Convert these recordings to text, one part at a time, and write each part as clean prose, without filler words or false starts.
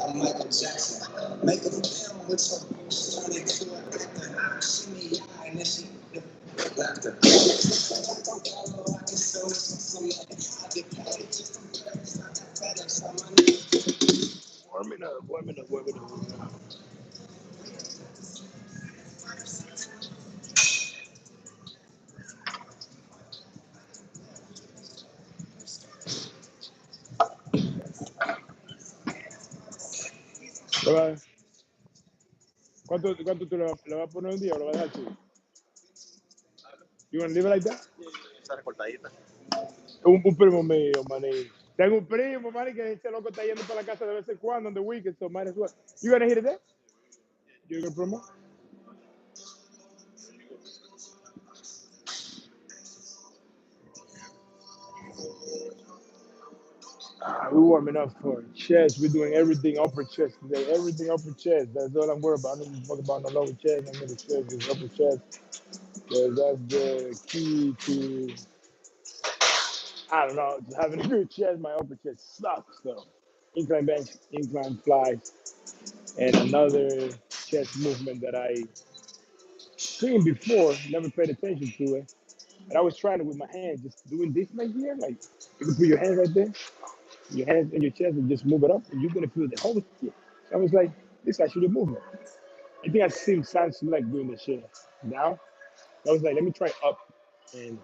Warming up, warming up, warming up. ¿Cuánto tú le vas a poner un día o lo vas a dejar así? You want to leave it like that? Esa recortadita. Un primo mío, maní. Tengo un primo, maní, que ese loco está yendo para la casa de vez en cuando on the weekend, so might as well. You gonna hit it there? You gonna promote? We're warming up for chest. We're doing everything upper chest today. Everything upper chest. That's all I'm worried about. I don't even talk about no lower chest, no middle chest, just upper chest. Because that's the key to, I don't know, having a good chest. My upper chest sucks, though. Incline bench, incline flies, and another chest movement that I seen before, never paid attention to it. And I was trying it with my hands, just doing this right here. Like, you can put your hands right there, your hands on your chest, and just move it up, and you're gonna feel the whole shit. So I was like, this actually movement. I think I seen Sam Select doing this shit. Now, I was like, let me try up. And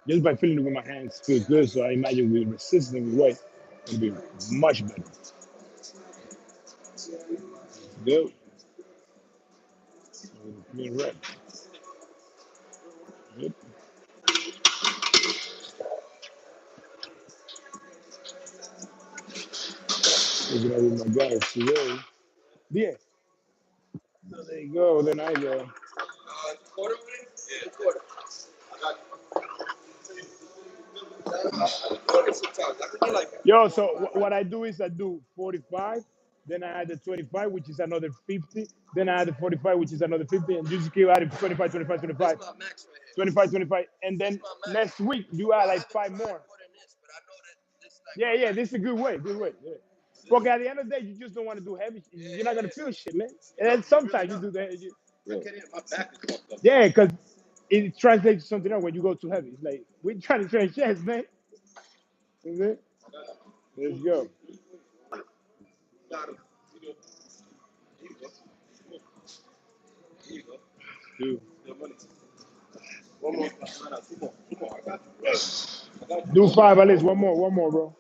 just by feeling it with my hands feels good. So I imagine with resisting weight, it'll be much better. Good. Being right. Yep. Looking at with my guys today. Yeah. So there you go. Then I go. Quarter? Yeah, quarter. Yo, so what I do is I do 45, then I add the 25, which is another 50, then I add the 45, which is another 50, and you just keep adding 25, 25, 25, That's my max right here. 25, 25, and then next week you add like 5 more. More than this, but I know that this like Yeah, this is a good way, good way. Yeah. Because at the end of the day, you just don't want to do heavy. You're not gonna feel shit, man. And then sometimes you do that. my back is fucked up. Yeah, because it translates to something else when you go too heavy. It's like we're trying to train chest, man. Is it? Let's go. Got him. Here you go. Here you go. Dude. Good money. One more. No, two more. Two more. I got you. Do 5 at least. One more, bro.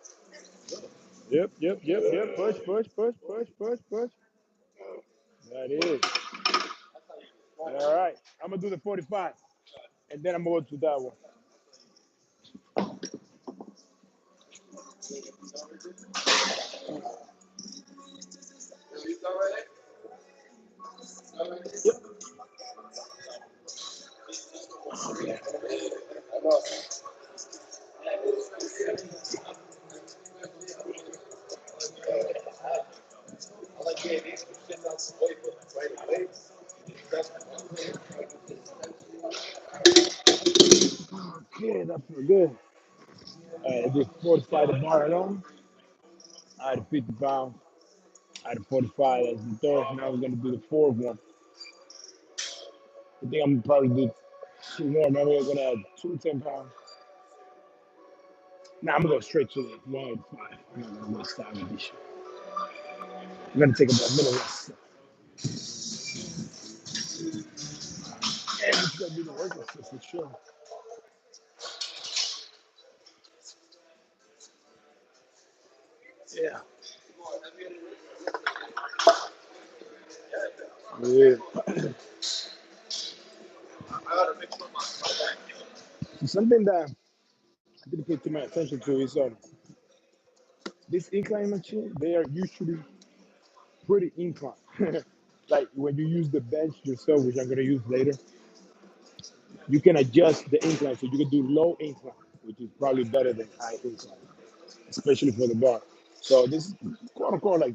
Yep. Push. That is. All right. I'm gonna do the 45, and then I'm gonna go to that one. Yep. Okay, that feels good. I did 45 the bar alone. I had 50 pounds. I had 45 as the third. Now we're gonna do the fourth one. I think I'm gonna probably do 2 more. Maybe we're gonna add 2 10 pounds. Nah, I'm gonna go straight to the 105. I'm not gonna waste time with this shit. I'm gonna take about a minute rest. And it's gonna be the working set for sure. Yeah. Yeah. Something that I didn't pay too much attention to is this incline machine. They are usually pretty inclined. Like when you use the bench yourself, which I'm gonna use later, you can adjust the incline, so you can do low incline, which is probably better than high incline, especially for the bar. So this is quote unquote like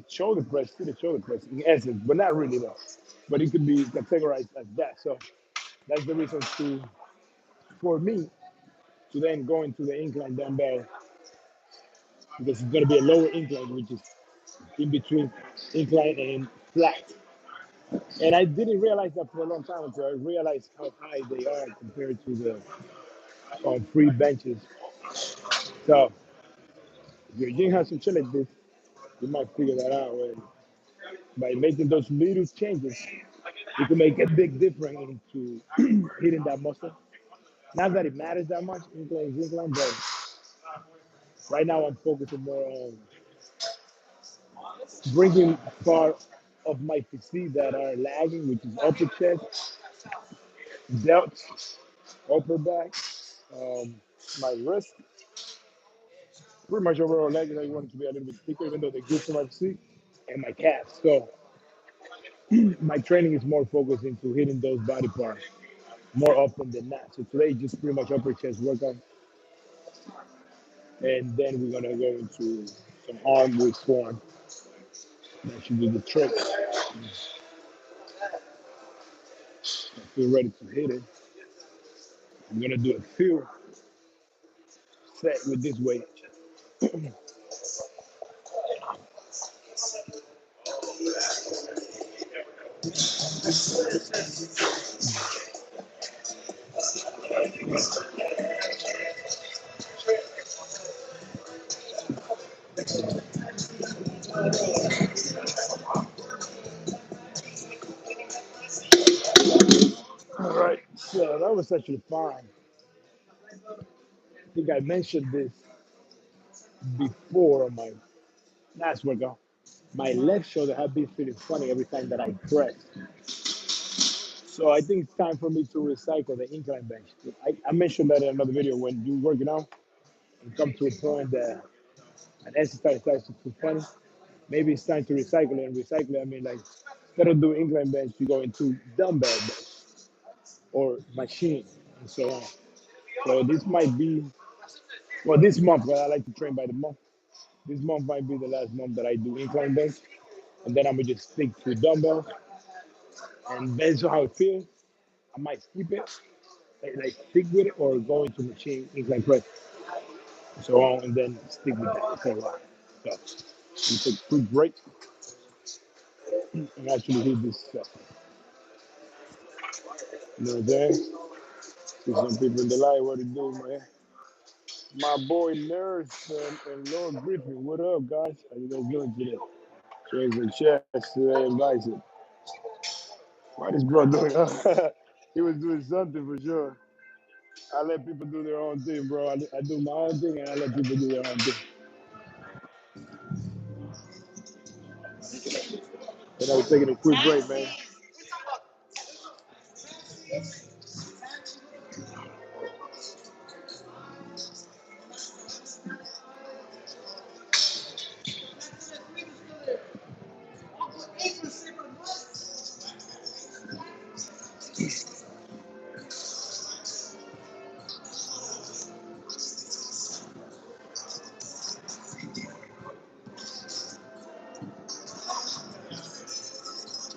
shoulder press to the shoulder press in essence, but not really though. But it could be categorized as that. So that's the reason for me to then go into the incline dumbbell because it's gonna be a lower incline, which is in between incline and flat. And I didn't realize that for a long time until I realized how high they are compared to the free benches. So if your gym has some shit like this, you might figure that out. And by making those little changes, you can make a big difference into hitting that muscle. Not that it matters that much, incline is incline, but right now I'm focusing more on bringing part of my physique that are lagging, which is upper chest, delts, upper back, um, my wrist, pretty much overall legs. I want it to be a little bit thicker, even though they're good for my physique, and my calves. So my training is more focused into hitting those body parts more often than not. So today, just pretty much upper chest workout, and then we're gonna go into some arm with form. That should do the trick. I feel ready to hit it. I'm gonna do a few set with this weight. All right, so that was actually fine. I think I mentioned this before on my last workout. My left shoulder have been feeling funny every time that I press. So I think it's time for me to recycle the incline bench. I mentioned that in another video when you working out and come to a point that an exercise starts to feel funny. Maybe it's time to recycle it. And recycle it, I mean like instead of doing incline bench, you go into dumbbell bench or machine and so on. So this might be well this month, but I like to train by the month. This month might be the last month that I do incline bench, and then I'm gonna just stick to dumbbell. And based on how it feels, I might skip it, like stick with it, or go into machine incline press, and so on, and then stick with that for a while. So we take a quick break and actually hit this stuff. You know what I'm saying? See some people in the light, what it do, man? My boy Nurse and Lord Griffin, what up, guys? How you guys doing today? Shares and chats today, advice it. What is bro doing? He was doing something for sure. I let people do their own thing, bro. I do my own thing and I let people do their own thing. And I was taking a quick break, man.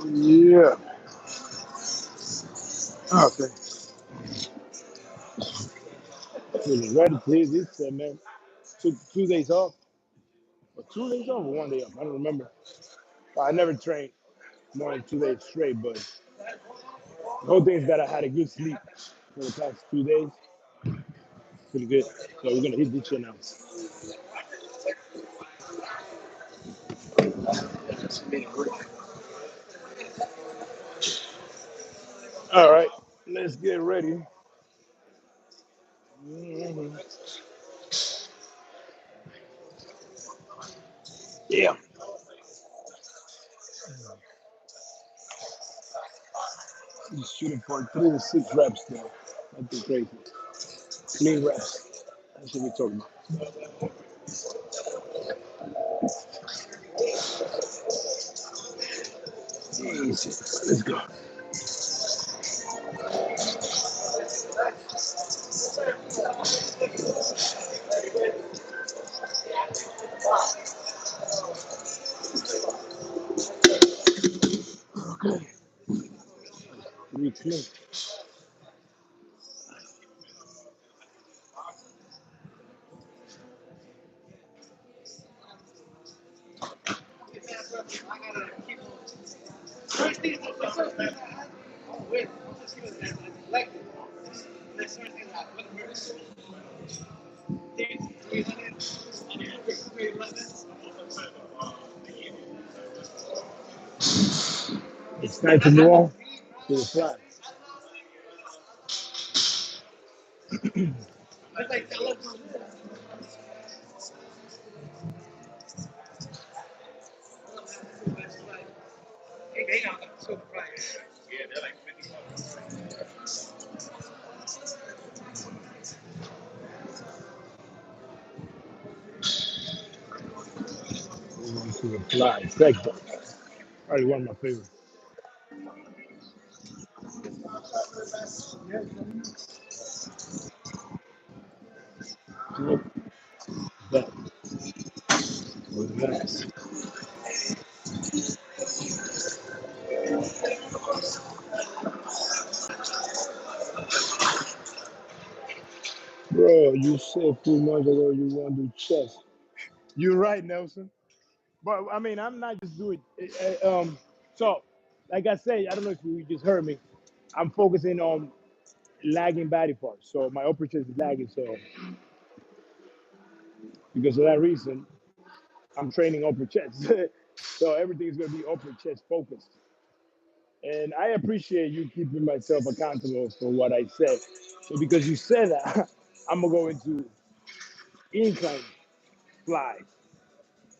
Yeah. Okay. Feeling ready to hit this, man. Took 2 days off. Or 2 days off or 1 day off. I don't remember. I never trained more than 2 days straight, but the whole thing is that I had a good sleep for the past 2 days. Pretty good. So we're gonna hit this shit now. All right, let's get ready. Mhm. Yeah. He's shooting for 3 to 6 reps though. Nothing crazy. Clean reps. That's what we're talking about. Easy. Let's go. Okay. 3 clean. It's time to move on to the fly. Move on to the fly. Sector. Probably one of my favorites. Yep. That was nice. Bro, you said a few months ago you want to do chess. You're right, Nelson. But I mean, I'm not just doing. So, like I said, I don't know if you just heard me. I'm focusing on lagging body parts. So my upper chest is lagging. So because of that reason, I'm training upper chest. So everything is gonna be upper chest focused. And I appreciate you keeping myself accountable for what I said. So because you said that, I'm gonna go into incline fly.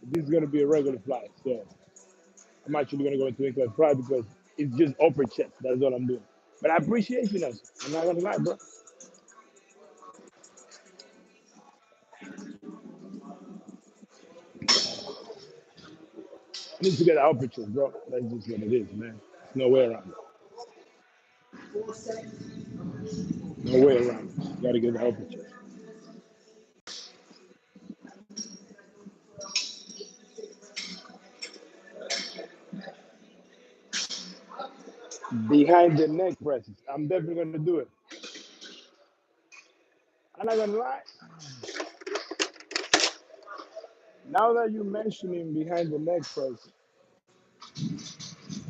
This is gonna be a regular fly. So I'm actually gonna go into incline fly because it's just upper chest. That's what I'm doing. But I appreciate you, Nelson. I'm not gonna lie, bro. I need to get the upper chest, bro. That's just what it is, man. There's no way around it. No way around it. You gotta get the upper chest. Behind the neck presses. I'm definitely gonna do it. I'm not gonna lie. Now that you're mentioning behind the neck press,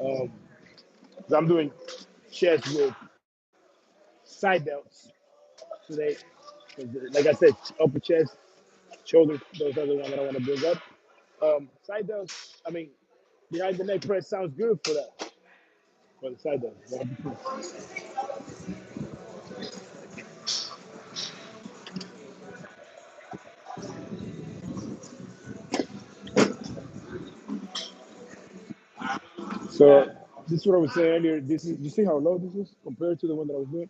um, 'cause I'm doing chest with side delts today. 'Cause, like I said, upper chest, shoulder, those are the ones that I want to build up. Side delts, I mean, behind the neck press sounds good for that, for the side delts. So this is what I was saying earlier. This is, you see how low this is compared to the one that I was doing?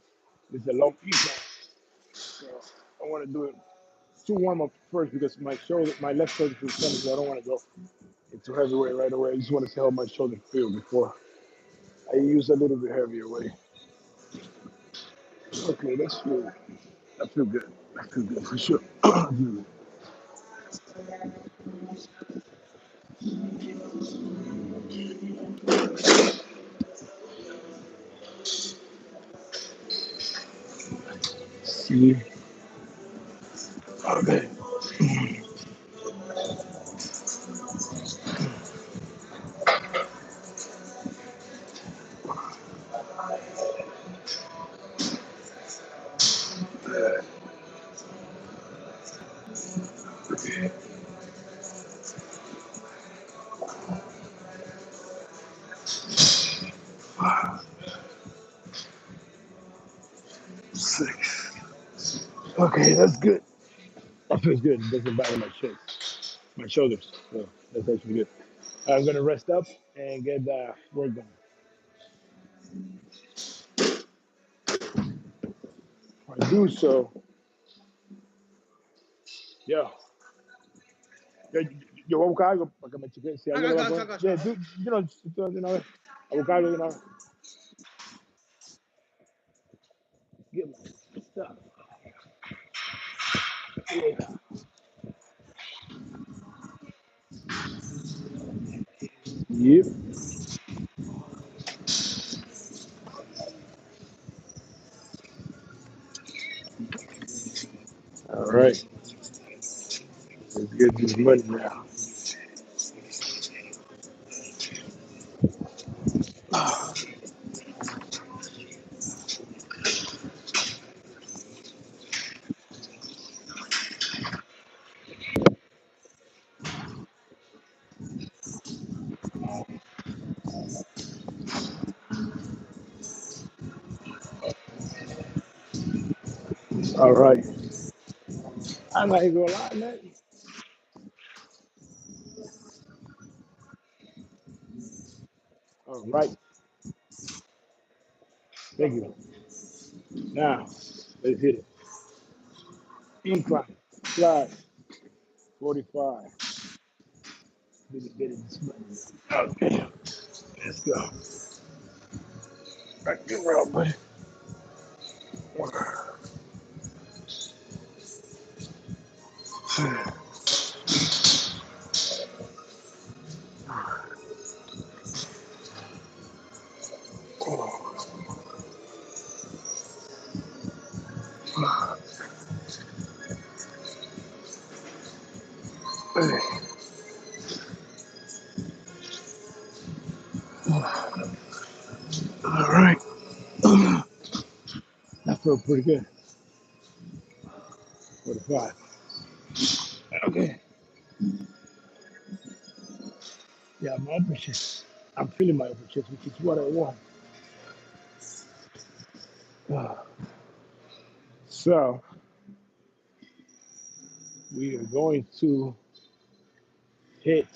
This is a low incline. So I want to do it two warm up first because my shoulder, my left shoulder feels funny, so I don't want to go into heavy weight right away. I just want to see how my shoulder feel before I use a little bit heavier weight. Okay, that's good. I feel good. I feel good for sure. See. Okay. Six. Okay, that's good. That feels good. It doesn't bother my chest, my shoulders. So that's actually good. I'm gonna rest up and get the work done. If I do so, yeah. Yo voy a buscar algo para que me chequee si algo le va a coger. Yeah, you know, a buscar algo, you know, get my stuff. Yeah. Yep. All right. Let's get this money now. All right. I'm not gonna lie, man. All right. Thank you. Now, let's hit it. Incline. Slide. 45. Get it display. Okay. Let's go. Back to round, buddy. All right. That felt pretty good. 45. Okay. Yeah, my upper chest. I'm feeling my upper chest, which is what I want. So we are going to hit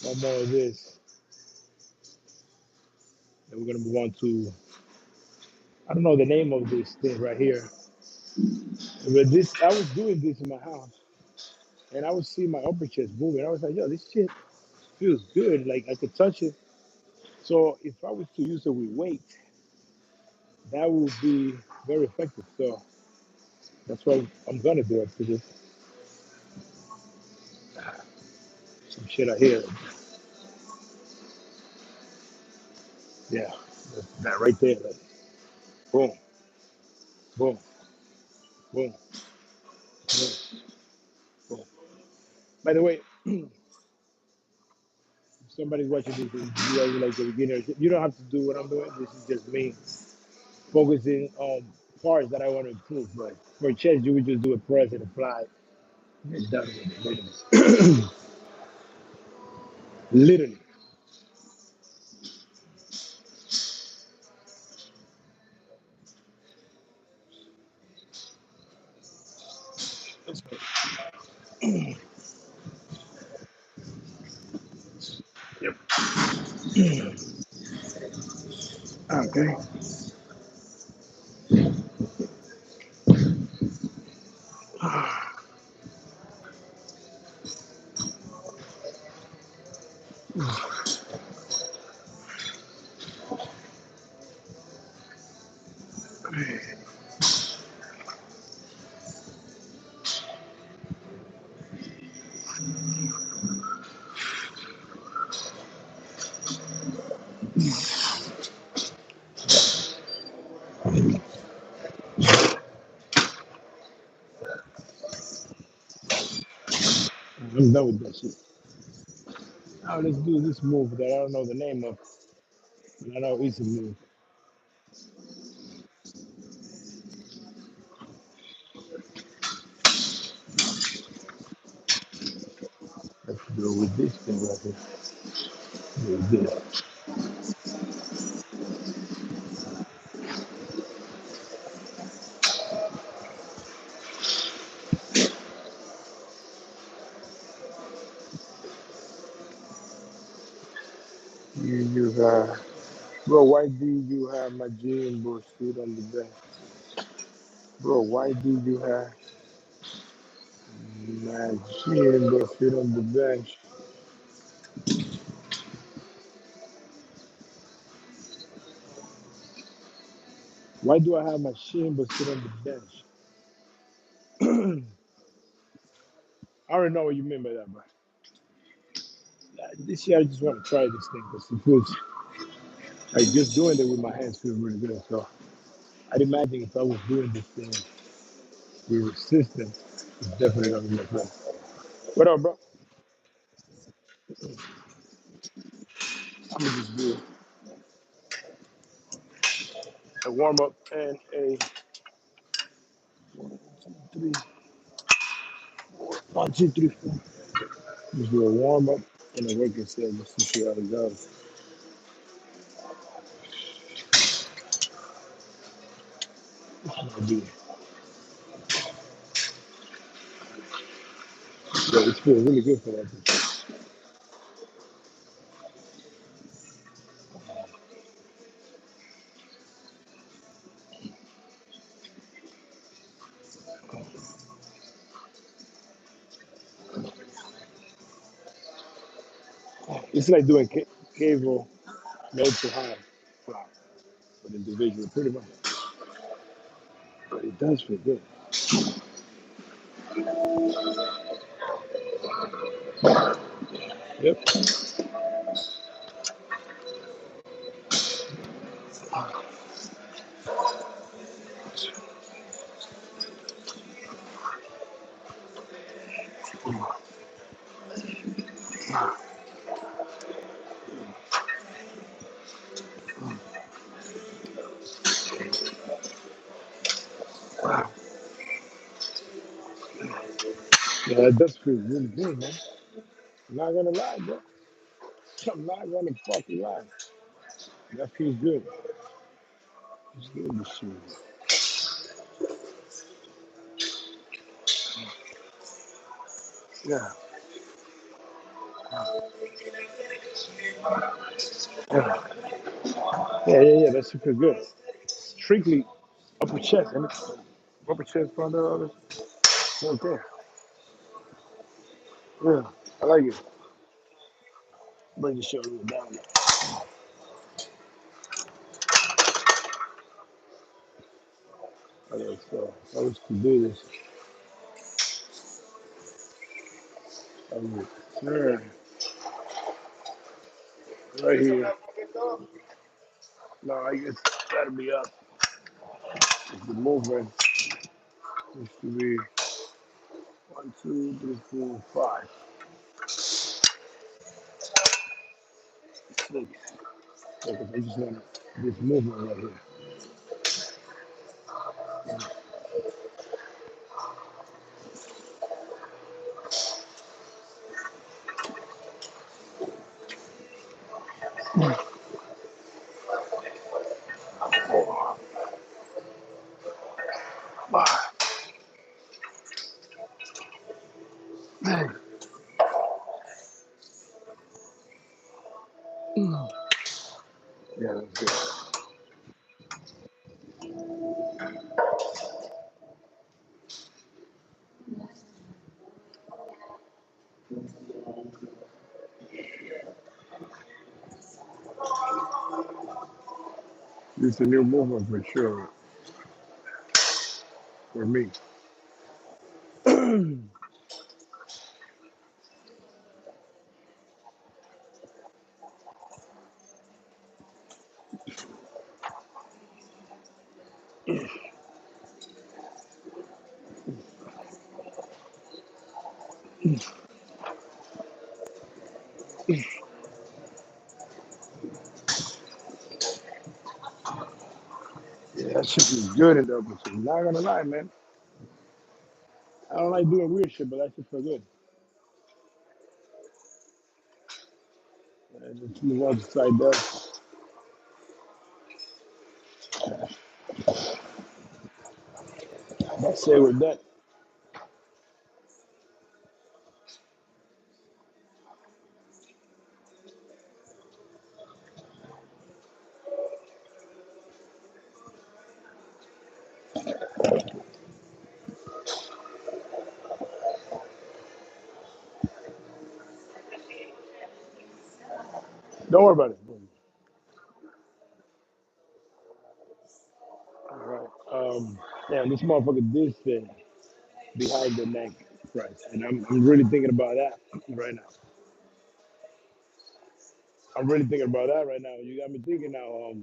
one more of this. And we're gonna move on to, I don't know the name of this thing right here. But this, I was doing this in my house and I would see my upper chest moving. I was like, yo, this shit feels good. Like I could touch it. So if I was to use it with weight, that would be very effective. So that's what I'm gonna do after this. Some shit I hear. Yeah, that right there. Like, boom, boom, boom, boom, boom. By the way, if somebody's watching this, and you guys are like the beginner, you don't have to do what I'm doing. This is just me focusing on parts that I want to improve. But for chest, you would just do a press and apply. Get done with it. Literally. Let's go. Yep. Okay. I'm done with that shit. Now let's do this move that I don't know the name of. And I know it's a move. Let's go with this thing right here. With this. You have, bro, why do you have my gym bro sit on the bench? Bro, why do you have my gym bro sit on the bench? Why do I have my shin but sit on the bench? I already know what you mean by that, but this year I just want to try this thing because it feels like just doing it with my hands feels really good. So I'd imagine if I was doing this thing with resistance, it's definitely gonna be my friend. What up, bro? I'm gonna just do a warm up and a 1, 2, 3, 1, 2, 3, 4. Just do a warm up and a working set just to see how it goes. What should I do? Yeah, it feels really good for that. It's like doing cable made to high for an individual, pretty much. But it does feel good. Yep. Yeah, it does feel really good, man. I'm not gonna lie, bro. I'm not gonna fucking lie. That feels good. It's good this shit. Yeah. Yeah. Yeah. That shit feels good. Strictly upper chest, and upper chest, front, others. Okay. Yeah. I like it. Bring the shoulder down. Okay, so I was to do this. I was turn right here. No, I guess that'll be up. It's the movement is to be 1, 2, 3, 4, 5, 6. Okay, I just want this movement right here. Four, 5, 6. Yeah, that's good. This is a new movement for sure for me. Yeah, that shit is good in the upper chest. Not gonna lie, man. I don't like doing weird shit, but that shit feel good. Let's move on to side there. Let's say with that. Don't worry about it. All right. Yeah, this motherfucker did say behind the neck press, and I'm really thinking about that right now. I'm really thinking about that right now. You got me thinking now.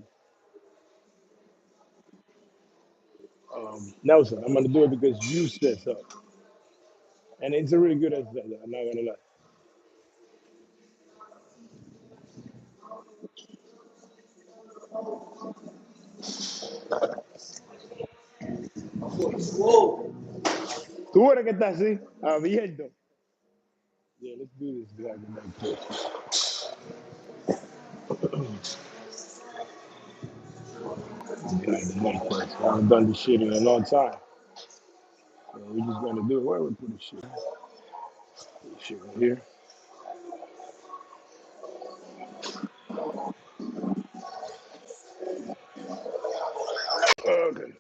Nelson, I'm gonna do it because you said so, and it's a really good exercise. I'm not gonna lie. Tú eres que está así, abierto. Yeah, let's do this behind the neck press. Behind the neck press. I haven't done this shit in a long time. So we're just gonna do it. Where we put this shit? Shit right here. Okay.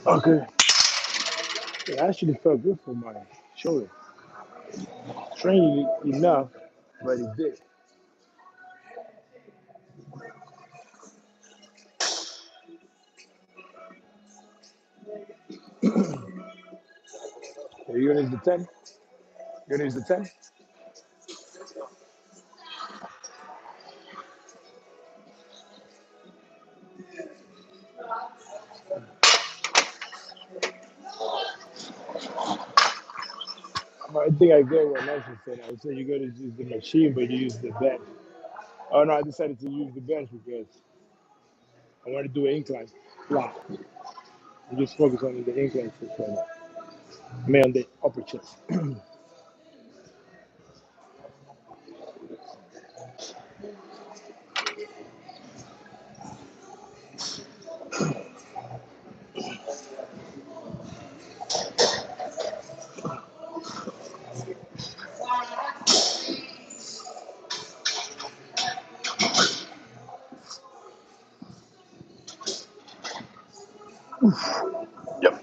Okay. It actually felt good for my shoulder. Strangely enough, but it did. Are you gonna use the 10? You're gonna use the 10? I think I get what Nelson said. I said you're gonna use the machine, but you use the bench. Oh no, I decided to use the bench because I want to do an incline flat. And just focus on the incline for further. I mean on the upper chest. Yep.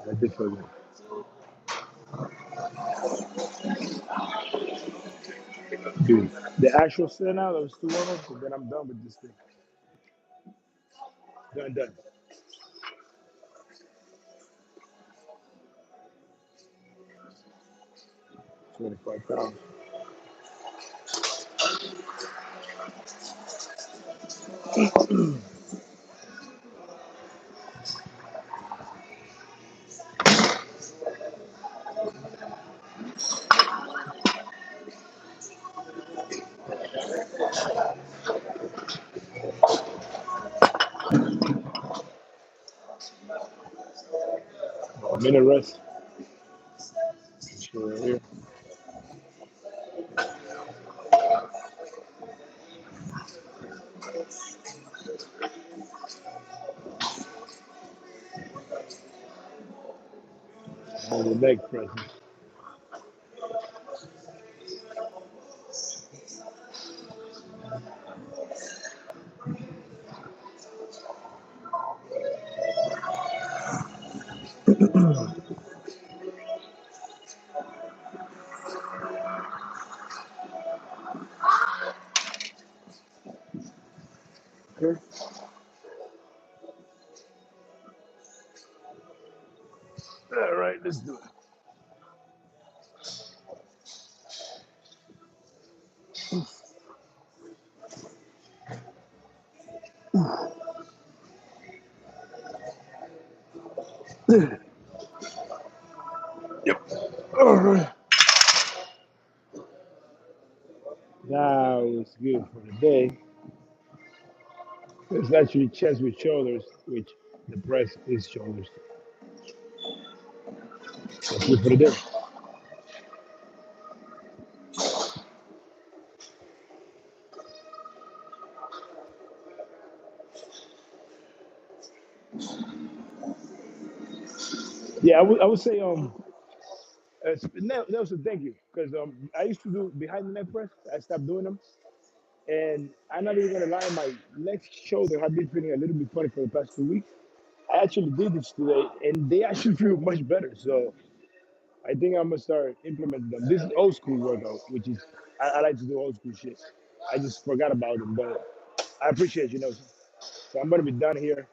I did feel good. Dude, the actual sit now, those two warm-ups, and then I'm done with this thing. Done. 25 pounds. A minute rest. Sure, right here. And the leg presses. Okay. All right, let's do it. Yep. All right. That was good for the day. It's actually chest with shoulders, which the press is shoulders. That's good for the day. Yeah, I would say Nelson, thank you, because I used to do behind the neck press. I stopped doing them, and I'm not even gonna lie, my left shoulder have been feeling a little bit funny for the past 2 weeks. I actually did this today, and they actually feel much better. So I think I'm gonna start implementing them. This is old school workout, which is I like to do old school shit. I just forgot about them, but I appreciate you, Nelson. So I'm gonna be done here.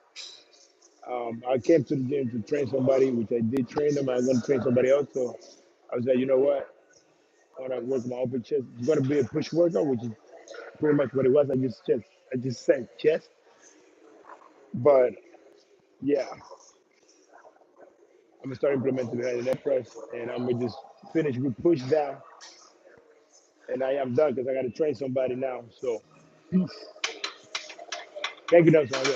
I came to the gym to train somebody, which I did train them. I'm gonna train somebody else. So I was like, you know what? I want to work my open chest. It's gonna be a push workout, which is pretty much what it was. I just said chest, but yeah, I'm gonna start implementing that in that press, and I'm gonna just finish with push down, and I am done because I got to train somebody now. So, peace. Thank you, Nelson.